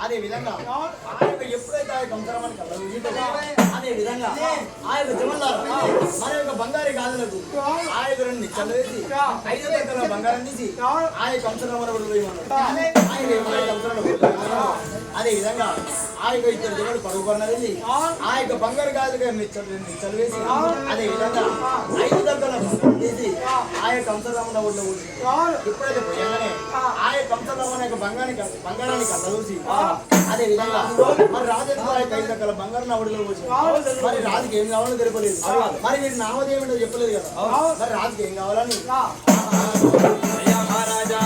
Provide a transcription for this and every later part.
అదే విధంగా ఎప్పుడైతే ఆ కంసరమని అదే విధంగా ఆ యొక్క జమల్లారు మన యొక్క బంగారు గాజులకు ఆ యొక్క రెండు నిచ్చలు వేసి 5 దగ్గర బంగారం తీసి ఆ యొక్క కంసరమని అదే విధంగా ఆ యొక్క 2 జమలు పరుగు కొన్న వెళ్ళి ఆ యొక్క బంగారు గాజులుగా నిచ్చలు వేసి అదే విధంగా 5 దగ్గర బంగారం తీసి ఆ యొక్క కంసరమణ ఒడ్లో ఎప్పుడైతే పోయాగానే ఆ యొక్క కంసరమణ యొక్క బంగారాన్ని కళ్ళ చూసి అదే విధంగా మరి రాజేంద్ర 5 దగ్గర బంగారం ఒడిలో పోసి మరి రాజుకి ఏం కావాలో తెలియలేదు మరి వీడి నామదేవి ఏంటో చెప్పలేదు కదా మరి రాజుకి ఏం కావాలని మహారాజా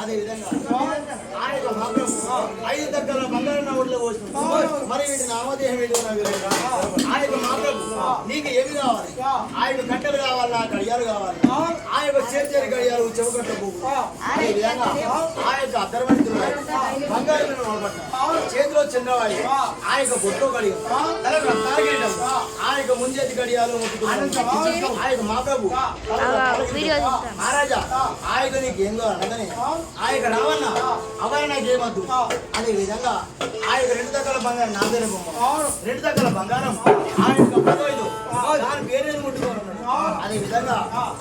అదే విధంగా ఆ యొక్క భాగం 5 దగ్గర బంగారం ఒడిలో పోసుకుంటాం మరి వీటి నామదేహం ఆ యొక్క మాత్రం నీకు ఏమి కావాలి ఆ యొక్క కట్టెలు కావాలా గడియాలు కావాలి ఆ యొక్క చేతి గడియాలు చెవకట్ల పువ్వు అదే విధంగా ఆ యొక్క అద్దరవంతులు బంగారం చేతిలో చంద్రవాయి ఆ యొక్క బొట్టు గడియం ఆ యొక్క ముంజేతి గడియాలు ఆ యొక్క మా ప్రభు మహారాజా ఆ యొక్క నీకు ఏం కావాలి ఆ యొక్క రావణ అవన్నీ నాకేమద్దు అదే విధంగా ఆ యొక్క 2 దగ్గర బంగారం నా దగ్గర బొమ్మ 2 దగ్గర బంగారం ఆ యొక్క పదవైదు దాని పేరేది ముట్టుకోమన్నాడు అదే విధంగా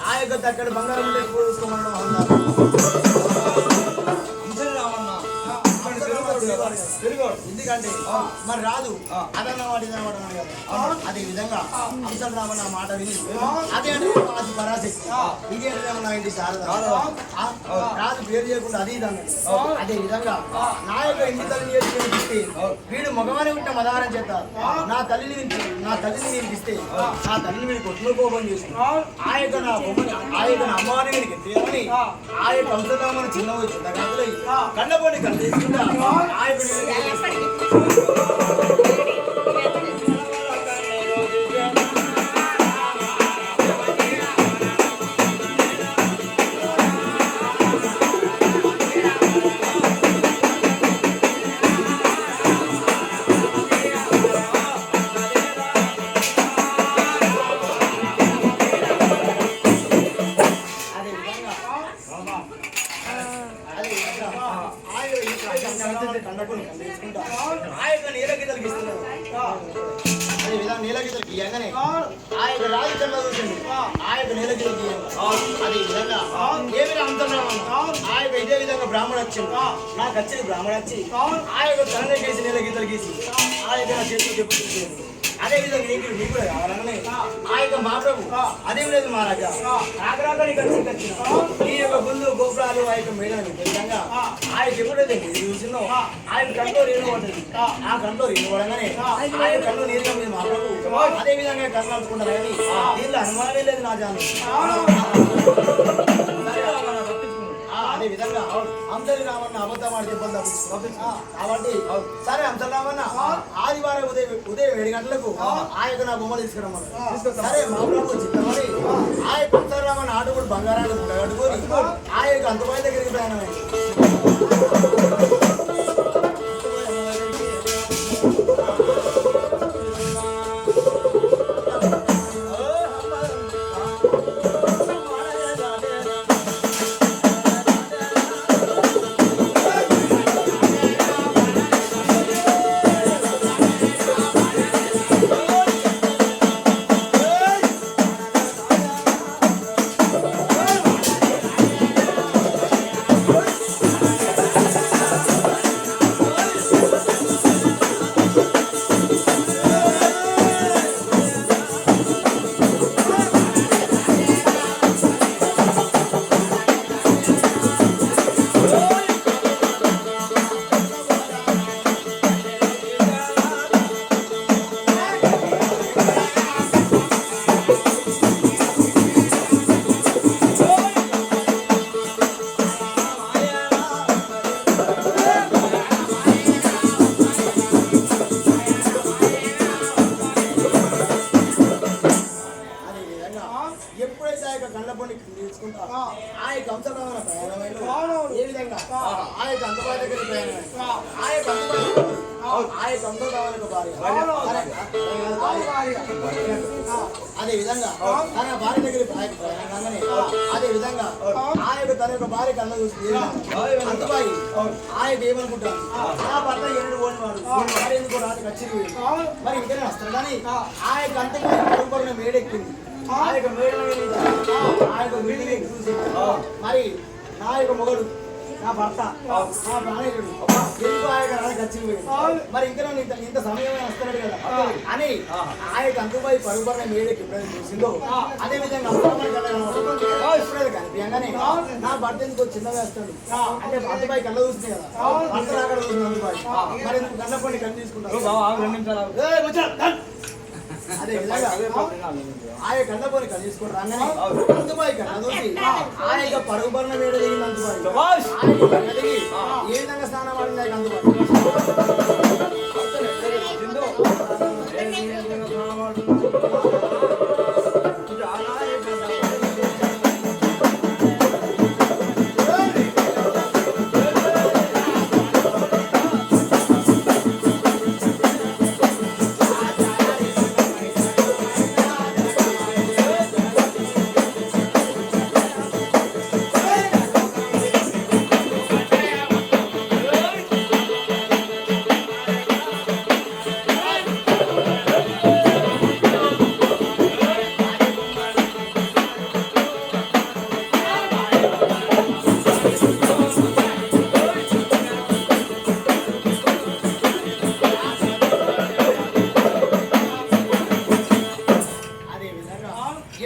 ఆ యొక్క దగ్గర బంగారం చూసుకోమన్నాడు ఎందుకంటే మరి రాదు అదన్న వాటి అదే విధంగా అంశం రామన్న మాట విని అదే అది పరాశక్తి ఇదే నా ఇంటి శారద రాజు పేరు చేయకుండా అది ఇది అదే విధంగా నా యొక్క ఇంటి తల్లిని చేసి వీడు మగవాని ఉంటే మదారం చేస్తారు నా తల్లిని వినిపిస్తే నా తల్లిని వీడి కొట్టులో కోపం చేసి ఆ యొక్క నా బొమ్మని ఆ యొక్క నా అమ్మవారిని వీడికి ఎత్తేయమని ఆ యొక్క అంశరామని చిన్న వచ్చి కళ్ళపోటీ కళ్ళు తీసుకుంటా ఆ యొక్క నీలగీతలకి ఇవ్వగానే ఆ యొక్క రాజు చెల్ల చూసింది ఆ యొక్క నీలగీతలకి అదే విధంగా ఏమి అంతర్రామం ఆ యొక్క ఇదే విధంగా బ్రాహ్మణ వచ్చింది నాకు వచ్చింది బ్రాహ్మణ వచ్చి ఆ యొక్క తననే గీసి నీలగీతలు గీసి ఆ యొక్క చేతిలో చెప్పు అదే విధంగా నీకు కూడా కావాలనే ఆ యొక్క మా ప్రభు అదేం లేదు మహారాజా రాకరాక నీకు వచ్చిన నీ యొక్క గుళ్ళు గోపురాలు ఆ యొక్క మేడలు విధంగా ఆ యొక్క ఎప్పుడైతే నీరు చూసిందో ఆ యొక్క కంట్లో నీరు పడుతుంది ఆ కంట్లో నీరు పడగానే ఆ యొక్క కళ్ళు నీరుగా మీద మా ప్రభు అదే విధంగా కళ్ళు నడుచుకుంటారు కానీ దీనిలో అనుమానమే లేదు నా జాను అదే విధంగా అంతలి రామన్న అబద్ధం ఆడి చెప్పాలి కాబట్టి సరే అంతలి రామన్న ఆదివారం ఉదయం 7 గంటలకు ఆ యొక్క నా బొమ్మలు తీసుకురమ్మన్నారు సరే మా ప్రభు చిత్తమని ఆ యొక్క అంతలి రామన్న ఆటుకుడు బంగారాలు కట్టుకొని ఆ యొక్క అంతబాయి దగ్గరికి ప్రయాణమైంది ఎప్పుడైతే ఆ యొక్క కళ్ళ పండి తీసుకుంటా ఆ యొక్క అంశమైన ప్రయాణమైన ఏ విధంగా ఆ యొక్క అంతబాయి దగ్గర ప్రయాణమైన ఆ యొక్క అంతబాయి భార్య అదే విధంగా తన భార్య దగ్గర ప్రయాణంగానే అదే విధంగా ఆ యొక్క తన యొక్క భార్య కళ్ళ చూసి అంతబాయి ఆ యొక్క ఏమనుకుంటాను నా భర్త ఎన్నడు ఓడివాడు భార్య ఎందుకు రాజు ఖచ్చితంగా మరి ఇంకనే వస్తాడు కానీ ఆ యొక్క అంతబాయి మేడెక్కింది ఆ యొక్క బిల్డింగ్ చూసి మరి నా యొక్క మొగడు నా భర్త నా ప్రాణేయుడు ఎందుకు ఆ యొక్క రాజు ఖచ్చితంగా మరి ఇంకా ఇంత సమయమే వస్తున్నాడు కదా అని ఆ యొక్క అంతుబాయి పరుగుపడిన మేడకి ఎప్పుడైతే చూసిందో అదే విధంగా ఎప్పుడైతే కనిపించగానే నా భర్త ఎందుకు చిన్నగా వస్తాడు అంటే అంతుబాయి కళ్ళ చూస్తుంది కదా భర్త అక్కడ చూస్తుంది అంతుబాయి మరి ఎందుకు కన్నపండి కళ్ళు తీసుకుంటారు అదే విధంగా ఆ యొక్క కన్నపోని కళ్ళు తీసుకొని రాగానే అంతుబాయి కళ్ళ చూసి ఆ యొక్క పరుగుపడిన మేడ దిగింది అంతుబాయి ఏ విధంగా స్నానం ఆడింది అంతుబాయి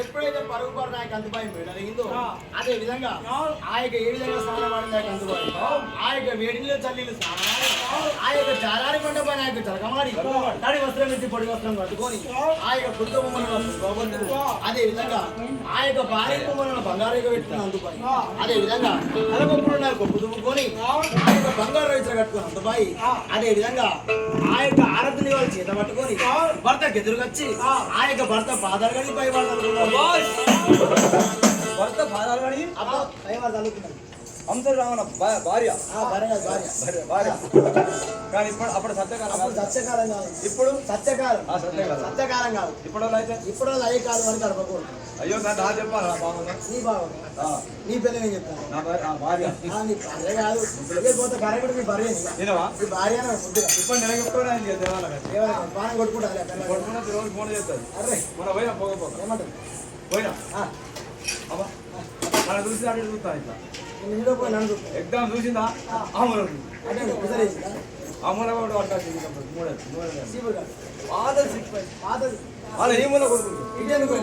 ఎప్పుడైతే పరుగుపడి నాకు అంతుబాయి మెడలిగిందో అదే విధంగా ఆ యొక్క ఏ విధంగా స్నానం ఆడింది నాకు అంతుబాయి ఆ యొక్క వేడిలో చల్లీలు ఆ యొక్క చారారి కొండపై నా యొక్క జరగమాడి తడి వస్త్రం ఎత్తి పొడి వస్త్రం కట్టుకొని ఆ యొక్క కుర్త బొమ్మలను అదే విధంగా ఆ యొక్క భార్య బొమ్మలను బంగారుగా పెట్టుకుని అంతుబాయి అదే విధంగా తలకొప్పుడు నాకు కొప్పు దుమ్ముకొని ఆ యొక్క బంగారు రైతులు కట్టుకుని అంతుబాయి అదే విధంగా ఆ యొక్క ఆరతిని వాళ్ళు చేత పట్టుకొని భర్తకు ఎదురుకొచ్చి ఆ యొక్క భర్త పాదాలు కడిగి పై భర్త పాదాలు కడిగి పై వాళ్ళు చదువుకున్నారు అంతలు రావణ భార్య కానీ ఇప్పుడు అప్పుడు సత్యకాలం కాదు ఇప్పుడు సత్యకాలం సత్యకాలం కాదు ఇప్పుడు అయితే ఇప్పుడు అయ్యే కాలం అని గడపకూడదు అయ్యో నా చెప్పాలి బాగుందా నీ బాగుంది నీ పిల్ల నేను చెప్తాను నా భార్య నీ భార్య కాదు పోతే భార్య కూడా నీ భార్య నేనవా నీ భార్య ముద్దుగా ఇప్పుడు నేను చెప్తాను బాగా కొట్టుకుంటారు కొట్టుకున్న రోజు ఫోన్ చేస్తారు అరే మొన్న పోయినా పోగ ఏమంటారు పోయినా అబ్బా నన్ను చూసి అడిగి చూస్తాను ఇట్లా నిన్ను పోయి నన్ను ఎగ్జామ్ చూసిందా అంటే అమ్మల కూడా పట్టుకొచ్చింది మూడే శివుడు కాదు. పాతది సిక్స్ పై పాతది. వాళ్ళ ఏ మూల కొడుకు ఇదెందుకు?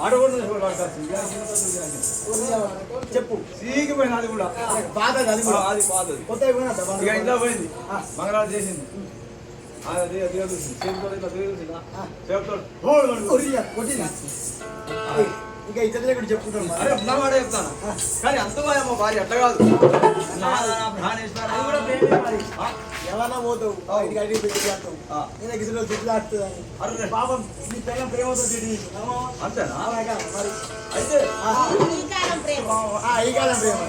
ఆడ కూడా పట్టుకొచ్చింది చెప్పు. సీకిపోయింది అది కూడా పాతది అది కూడా. అది పాతది కొత్తగా పోయినా ఇక ఇంట్లో పోయింది మంగళవారం చేసింది అది అది చూసింది చేతితో ఇట్లా చూసిందా చేతితో కొట్టిందా? ఇంకా ఇతరులు ఇక్కడ చెప్పుకుంటాను మరి. అరే ఉన్నవాడే చెప్తాను కానీ అంత మా భార్య అట్లా కాదు అది కూడా ప్రేమే మరి. ఎవరన్నా పోతావు ఇంటికి అడిగి పెట్టి చేస్తావు నేను గిసులో తిట్లు ఆడుతుందని అరే పాపం నీ పిల్లల ప్రేమతో తిరిగి అంతేనా మరి అయితే ఈ కాలం ప్రేమ ఈ కాలం ప్రేమ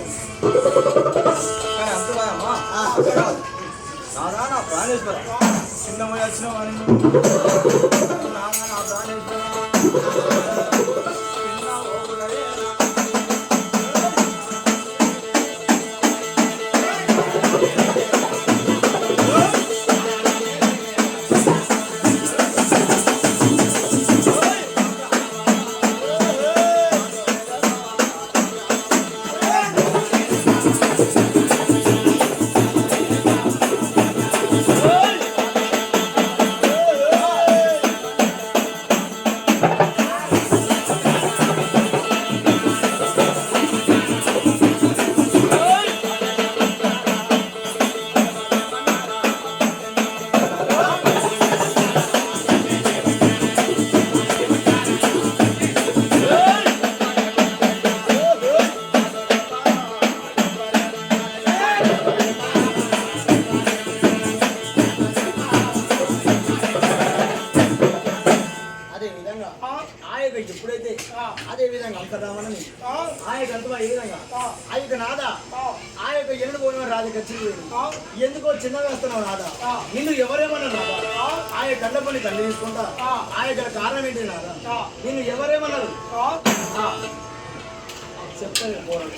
కానీ అంత భయమ్మా అట్లా కాదు నాదా నా ప్రాణేశ్వర చిన్న పోయి వచ్చినావు అని నాదా నా ప్రాణేశ్వర ఎప్పుడైతే అదే విధంగా అంతరామని ఆ యొక్క అంతమా ఏ విధంగా ఆ యొక్క నాద ఆ యొక్క ఎన్నడు పోయిన రాజు ఖర్చు ఎందుకో చిన్న వేస్తున్నావు నాదా నిన్ను ఎవరేమన్నా నాదా ఆ యొక్క కళ్ళ పని కళ్ళు తీసుకుంటా ఆ యొక్క కారణం ఏంటి నాదా నిన్ను ఎవరేమన్నారు చెప్తాను పోరాడు